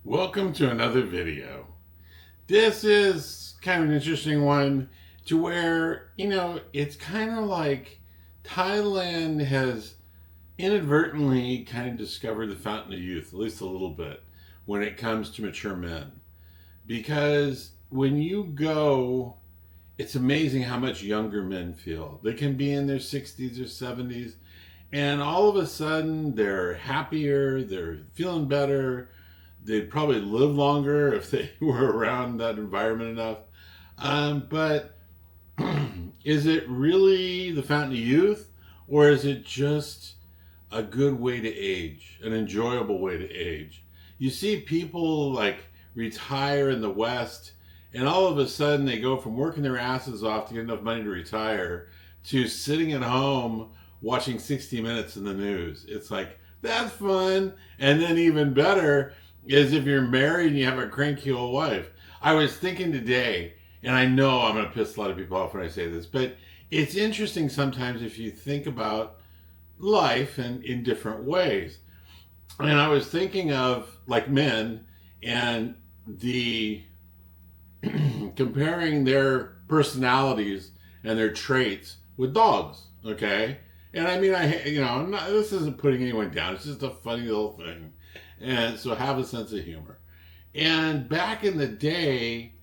Welcome to another video. This is kind of an interesting one to where, it's kind of like Thailand has inadvertently kind of discovered the fountain of youth, at least a little bit, when it comes to mature men. Because when you go, it's amazing how much younger men feel. They can be in their 60s or 70s, and all of a sudden they're happier, they're feeling better. They'd probably live longer if they were around that environment enough. But is it really the fountain of youth, or is it just a good way to age, an enjoyable way to age? You see people like retire in the West, and all of a sudden they go from working their asses off to get enough money to retire to sitting at home watching 60 Minutes in the news. It's like, that's fun. And then even better is if you're married and you have a cranky old wife. I was thinking today, and I know I'm going to piss a lot of people off when I say this, but it's interesting sometimes if you think about life and in different ways. And I was thinking of like men and the comparing their personalities and their traits with dogs. Okay. And I mean, this isn't putting anyone down. It's just a funny little thing. And so have a sense of humor. And back in the day,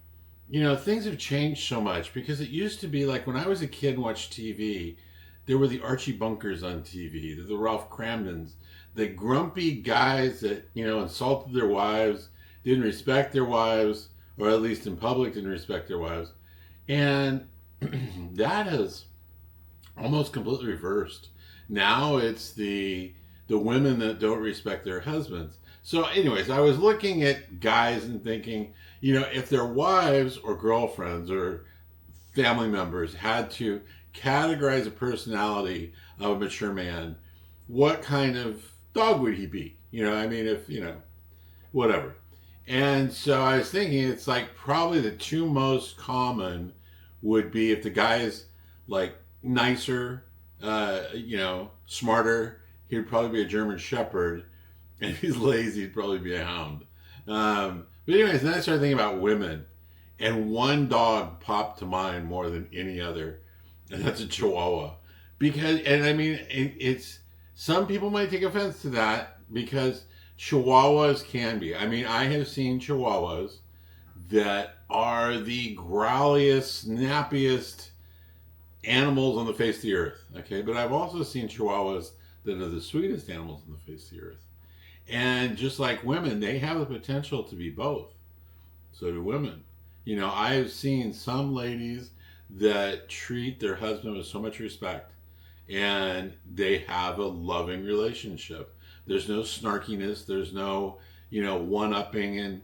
things have changed so much, because it used to be like when I was a kid and watched TV, there were the Archie Bunkers on TV, the Ralph Cramdens, the grumpy guys that, insulted their wives, didn't respect their wives, or at least in public didn't respect their wives. And that has almost completely reversed. Now it's the women that don't respect their husbands. So anyways, I was looking at guys and thinking, if their wives or girlfriends or family members had to categorize a personality of a mature man, what kind of dog would he be? Whatever. And so I was thinking, it's like probably the two most common would be if the guy is like nicer, smarter, he'd probably be a German Shepherd. And if he's lazy, he'd probably be a hound. But anyways, then I started thinking about women. And one dog popped to mind more than any other. And that's a Chihuahua. It's some people might take offense to that, because Chihuahuas can be. I have seen Chihuahuas that are the growliest, snappiest animals on the face of the earth. Okay, but I've also seen Chihuahuas that are the sweetest animals on the face of the earth. And just like women, they have the potential to be both. So do women. I've seen some ladies that treat their husband with so much respect, and they have a loving relationship. There's no snarkiness. There's no, one-upping and,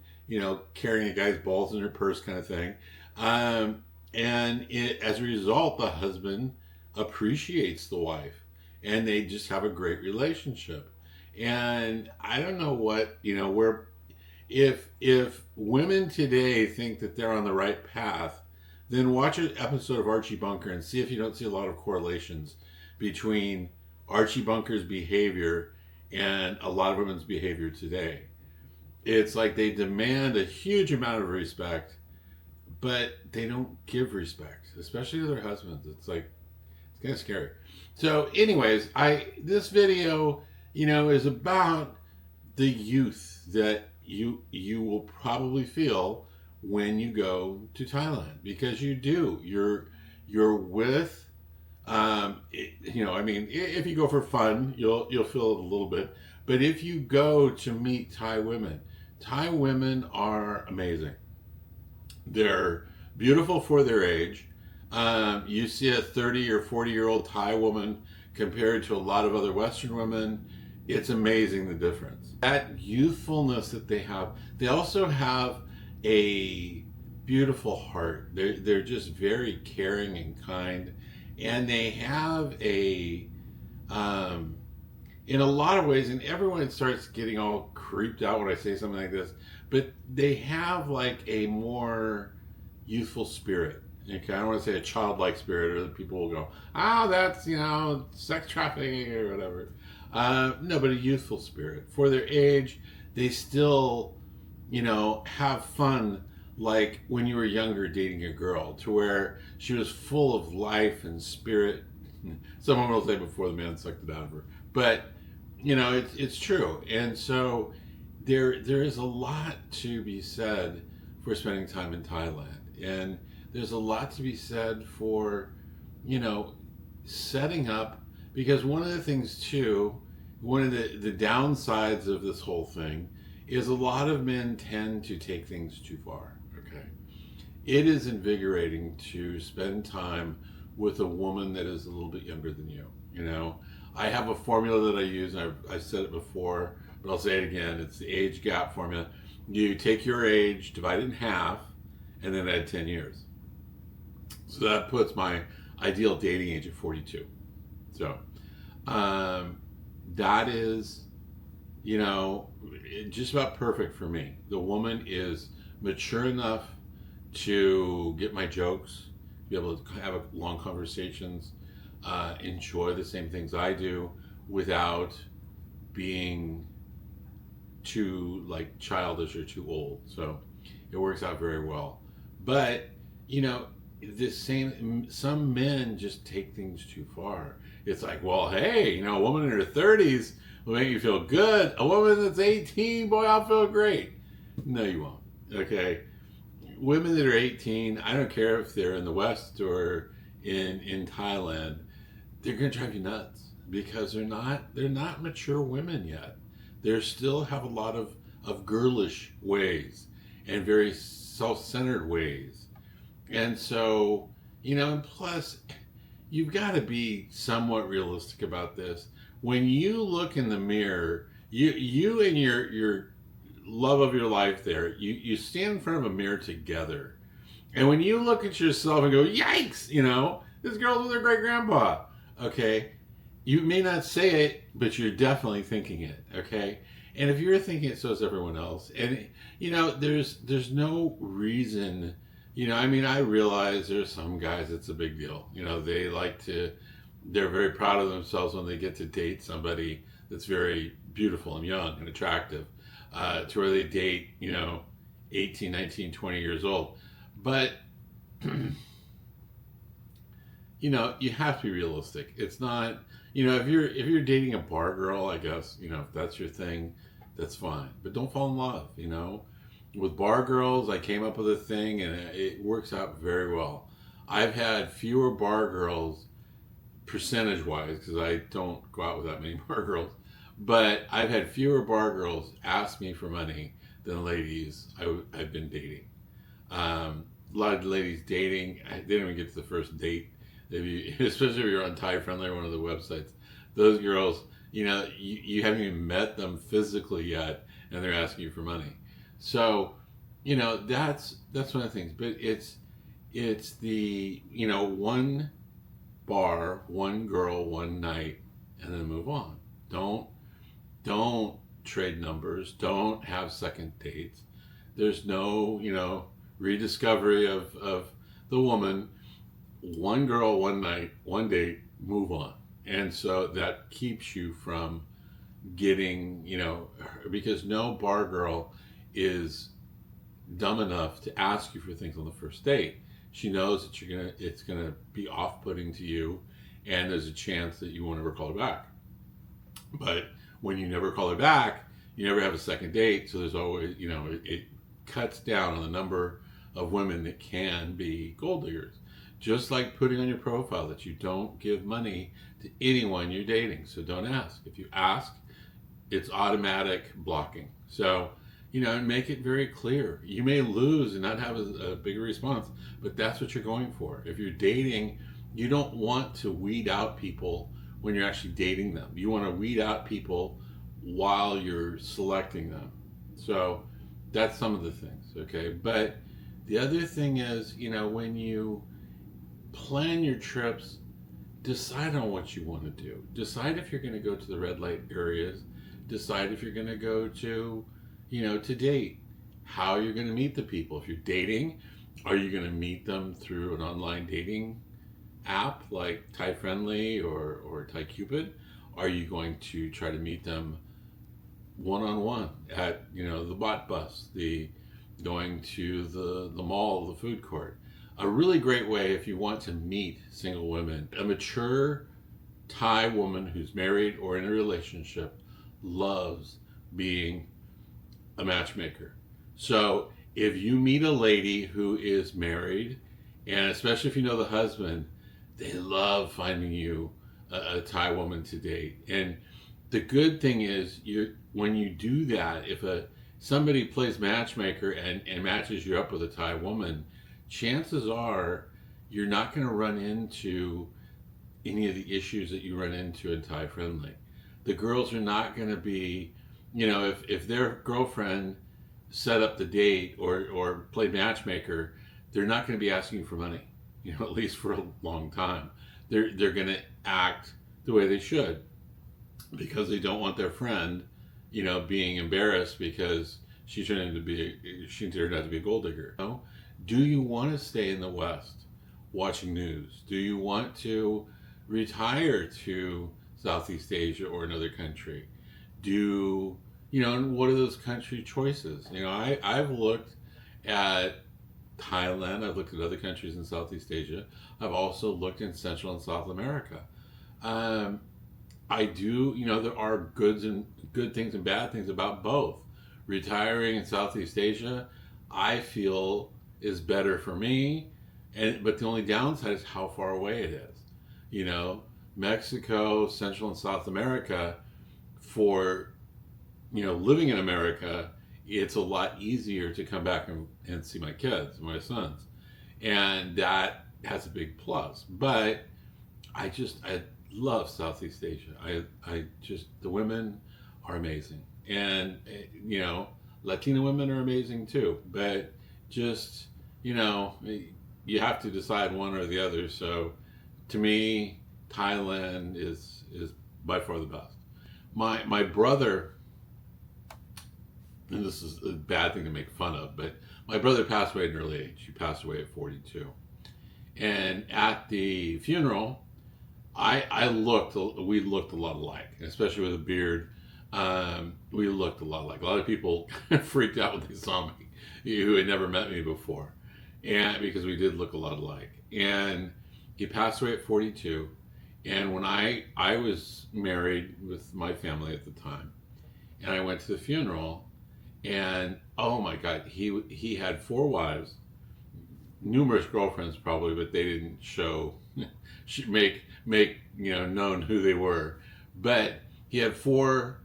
carrying a guy's balls in her purse kind of thing. As a result, the husband appreciates the wife, and they just have a great relationship. And I don't know what, if women today think that they're on the right path, then watch an episode of Archie Bunker and see if you don't see a lot of correlations between Archie Bunker's behavior and a lot of women's behavior today. It's like they demand a huge amount of respect, but they don't give respect, especially to their husbands. It's like, it's kind of scary. So anyways, this video, is about the youth that you will probably feel when you go to Thailand, because you do. You're with, if you go for fun, you'll feel it a little bit. But if you go to meet Thai women are amazing. They're beautiful for their age. You see a 30 or 40-year-old Thai woman compared to a lot of other Western women. It's amazing the difference. That youthfulness that they have. They also have a beautiful heart. They're just very caring and kind. And they have in a lot of ways, and everyone starts getting all creeped out when I say something like this, but they have like a more youthful spirit. Okay, I don't want to say a childlike spirit, or that people will go, that's, sex trafficking or whatever. No, but a youthful spirit. For their age, they still have fun like when you were younger dating a girl, to where she was full of life and spirit. Someone will say before the man sucked it out of her, but it's true. And so there is a lot to be said for spending time in Thailand, and there's a lot to be said for you know setting up, because one of the things too, one of the downsides of this whole thing is a lot of men tend to take things too far. Okay, it is invigorating to spend time with a woman that is a little bit younger than you. I have a formula that I use, and I've said it before, but I'll say it again. It's the age gap formula. You take your age, divide it in half, and then add 10 years. So that puts my ideal dating age at 42. So that is, just about perfect for me. The woman is mature enough to get my jokes, be able to have long conversations, enjoy the same things I do without being too childish or too old. So it works out very well. But some men just take things too far. It's like, well, hey, a woman in her 30s will make you feel good. A woman that's 18, boy, I'll feel great. No, you won't. Okay, women that are 18, I don't care if they're in the West or in Thailand, they're gonna drive you nuts, because they're not mature women yet. They still have a lot of girlish ways and very self-centered ways. And so, and plus, you've got to be somewhat realistic about this. When you look in the mirror, you and your love of your life there, you stand in front of a mirror together. And when you look at yourself and go, yikes, this girl's with her great grandpa, okay? You may not say it, but you're definitely thinking it, okay? And if you're thinking it, so is everyone else. And, there's no reason, I realize there's some guys, it's a big deal. They're very proud of themselves when they get to date somebody that's very beautiful and young and attractive, to where they date, 18, 19, 20 years old. But, you have to be realistic. It's not, if you're dating a bar girl, I guess, if that's your thing, that's fine. But don't fall in love, With bar girls, I came up with a thing, and it works out very well. I've had fewer bar girls, percentage-wise, because I don't go out with that many bar girls, but I've had fewer bar girls ask me for money than ladies I've been dating. A lot of ladies dating, they don't even get to the first date. Especially if you're on Thai Friendly or one of the websites, those girls, you haven't even met them physically yet, and they're asking you for money. So, that's one of the things. But it's the one bar, one girl, one night, and then move on. Don't trade numbers. Don't have second dates. There's no rediscovery of the woman. One girl, one night, one date, move on. And so that keeps you from getting, because no bar girl is dumb enough to ask you for things on the first date. She knows that it's gonna be off-putting to you, and there's a chance that you won't ever call her back. But when you never call her back, you never have a second date. So there's always, it cuts down on the number of women that can be gold diggers. Just like putting on your profile that you don't give money to anyone you're dating. So don't ask. If you ask, it's automatic blocking. So, make it very clear. You may lose and not have a bigger response, but that's what you're going for. If you're dating, you don't want to weed out people when you're actually dating them. You want to weed out people while you're selecting them. So that's some of the things, okay? But the other thing is, when you plan your trips, decide on what you want to do. Decide if you're going to go to the red light areas. Decide if you're going to go to, to date. How you're going to meet the people. If you're dating, are you going to meet them through an online dating app like Thai Friendly or Thai Cupid? Are you going to try to meet them one-on-one at, the bot bus, the going to the mall, the food court. A really great way if you want to meet single women. A mature Thai woman who's married or in a relationship loves being a matchmaker. So if you meet a lady who is married, and especially if you know the husband, they love finding you a Thai woman to date. And the good thing is, when you do that, if somebody plays matchmaker and matches you up with a Thai woman, chances are you're not going to run into any of the issues that you run into in Thai Friendly. The girls are not going to be, if their girlfriend set up the date or played matchmaker, they're not going to be asking you for money, at least for a long time. They're going to act the way they should, because they don't want their friend, being embarrassed because she turned out to be a gold digger. Do you want to stay in the West watching news? Do you want to retire to Southeast Asia or another country? And what are those country choices? I've looked at Thailand. I've looked at other countries in Southeast Asia. I've also looked in Central and South America. I do, there are good things and bad things about both. Retiring in Southeast Asia, I feel, is better for me, but the only downside is how far away it is. Mexico, Central and South America, for living in America, it's a lot easier to come back and see my kids, my sons, and that has a big plus. But I love Southeast Asia. The women are amazing, and Latina women are amazing too. But you have to decide one or the other. So to me, Thailand is by far the best. My brother, and this is a bad thing to make fun of, but my brother passed away at an early age. He passed away at 42. And at the funeral, we looked a lot alike, especially with a beard. We looked a lot alike. A lot of people freaked out when they saw me, who had never met me before, and because we did look a lot alike. And he passed away at 42. And when I was married with my family at the time, and I went to the funeral, and oh my God, he had 4 wives, numerous girlfriends probably, but they didn't make known who they were. But he had 4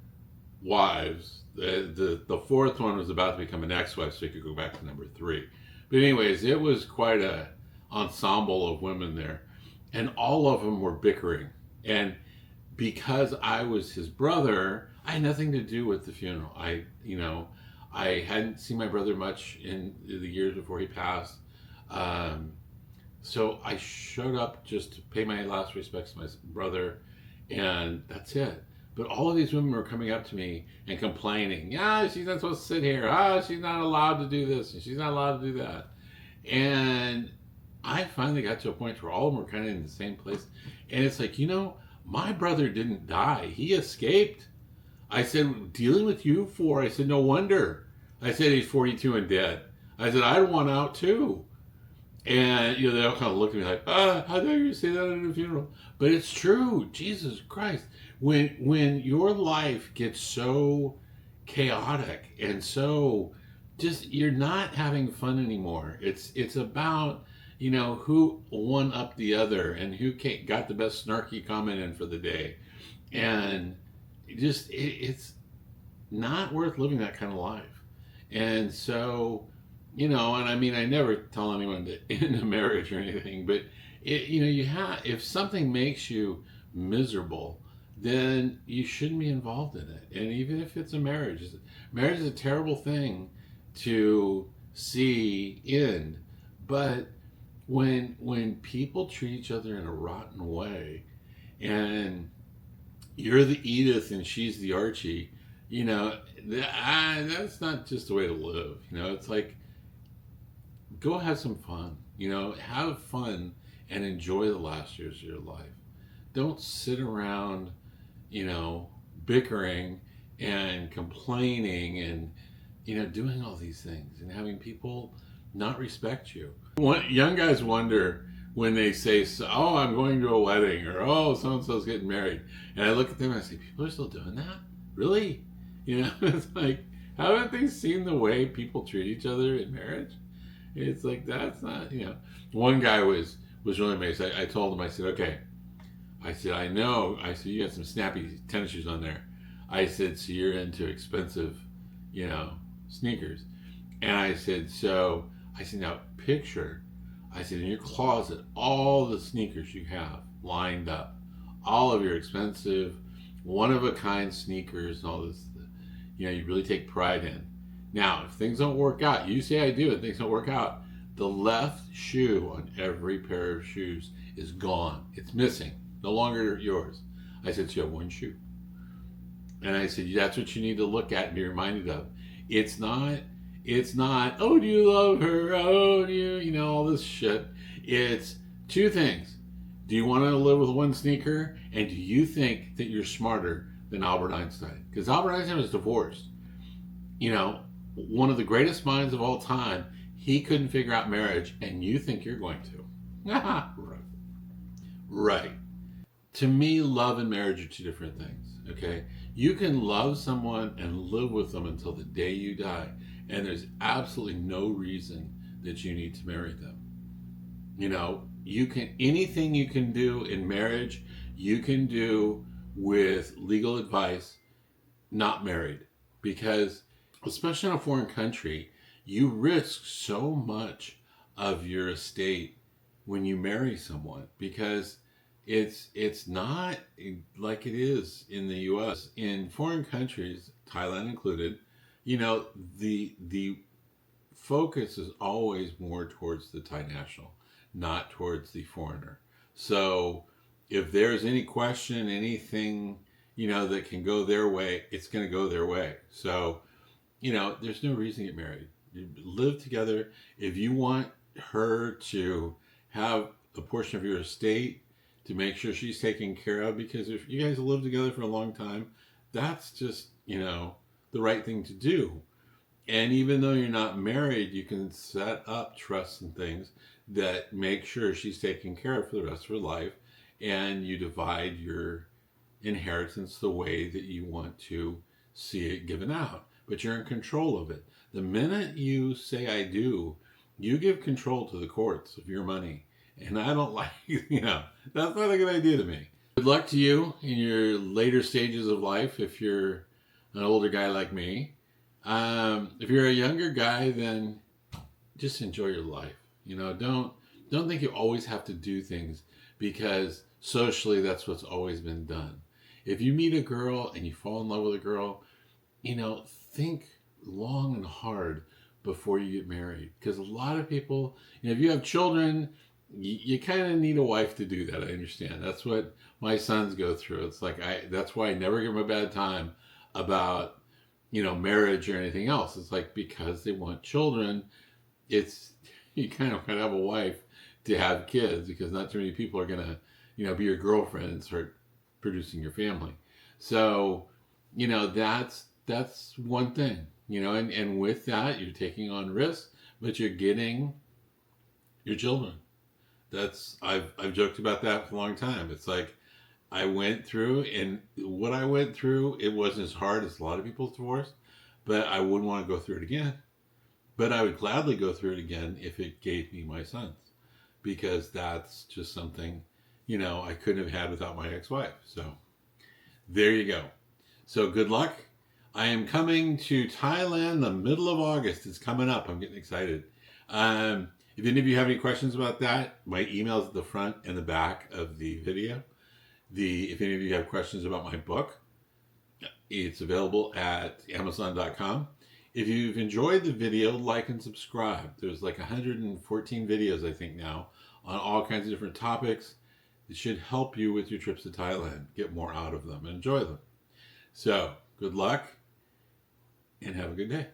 wives. The fourth one was about to become an ex-wife, so he could go back to number 3. But anyways, it was quite a ensemble of women there, and all of them were bickering. And because I was his brother, I had nothing to do with the funeral. I hadn't seen my brother much in the years before he passed. So I showed up just to pay my last respects to my brother, and that's it. But all of these women were coming up to me and complaining, she's not supposed to sit here. She's not allowed to do this, and she's not allowed to do that. And I finally got to a point where all of them were kind of in the same place. And it's like, my brother didn't die. He escaped. I said, dealing with you 4. I said, no wonder. I said, he's 42 and dead. I said, I'd want out too. And, they all kind of looked at me like, how dare you say that at a funeral? But it's true. Jesus Christ. When your life gets so chaotic and so you're not having fun anymore. It's about, who one up the other and who got the best snarky comment in for the day. And it's not worth living that kind of life. And so, and I mean, I never tell anyone to end a marriage or anything, but if something makes you miserable, then you shouldn't be involved in it. And even if it's a marriage is a terrible thing to see end. But when people treat each other in a rotten way, and you're the Edith and she's the Archie, that's not just the way to live. It's like, go have some fun. Have fun and enjoy the last years of your life. Don't sit around, bickering and complaining and, doing all these things and having people not respect you. Young guys wonder when they say, oh, I'm going to a wedding, or oh, so-and-so's getting married. And I look at them and I say, people are still doing that? Really? It's like, haven't they seen the way people treat each other in marriage? It's like, that's not, One guy was really amazed. I told him, I said, okay. I said, I know. I said, you got some snappy tennis shoes on there. I said, so you're into expensive, sneakers. And I said, now picture, I said, in your closet, all the sneakers you have lined up, all of your expensive, one-of-a-kind sneakers and all this, you really take pride in. Now, if things don't work out, you say I do, and things don't work out, the left shoe on every pair of shoes is gone. It's missing. No longer yours. I said, so you have one shoe. And I said, that's what you need to look at and be reminded of. It's not, oh, do you love her? Oh, do you, all this shit. It's two things. Do you want to live with one sneaker? And do you think that you're smarter than Albert Einstein? Because Albert Einstein was divorced. One of the greatest minds of all time, he couldn't figure out marriage, and you think you're going to. Right. To me, love and marriage are two different things, okay? You can love someone and live with them until the day you die, and there's absolutely no reason that you need to marry them. Anything you can do in marriage, you can do with legal advice, not married. Because, especially in a foreign country, you risk so much of your estate when you marry someone, because it's not like it is in the U.S. In foreign countries, Thailand included, the focus is always more towards the Thai national, not towards the foreigner. So if there's any question, anything, that can go their way, it's going to go their way. So, there's no reason to get married. You live together. If you want her to have a portion of your estate, to make sure she's taken care of, because if you guys live together for a long time, that's just, the right thing to do. And even though you're not married, you can set up trusts and things that make sure she's taken care of for the rest of her life, and you divide your inheritance the way that you want to see it given out. But you're in control of it. The minute you say I do, you give control to the courts of your money. And I don't like, that's not a good idea to me. Good luck to you in your later stages of life if you're an older guy like me. If you're a younger guy, then just enjoy your life. Don't think you always have to do things because socially that's what's always been done. If you meet a girl and you fall in love with a girl, think long and hard before you get married. Because a lot of people, if you have children, you kind of need a wife to do that. I understand. That's what my sons go through. It's like, that's why I never give them a bad time about, marriage or anything else. It's like, because they want children, you kind of gotta have a wife to have kids, because not too many people are going to, be your girlfriend and start producing your family. So, that's one thing, and with that, you're taking on risks, but you're getting your children. I've joked about that for a long time. It's like, I went through, and what I went through, it wasn't as hard as a lot of people's divorce, but I wouldn't want to go through it again. But I would gladly go through it again if it gave me my sons, because that's just something, I couldn't have had without my ex-wife. So there you go. So good luck. I am coming to Thailand the middle of August. It's coming up. I'm getting excited. If any of you have any questions about that, my email is at the front and the back of the video. If any of you have questions about my book, it's available at Amazon.com. If you've enjoyed the video, like and subscribe. There's like 114 videos, I think, now on all kinds of different topics. It should help you with your trips to Thailand. Get more out of them and enjoy them. So, good luck and have a good day.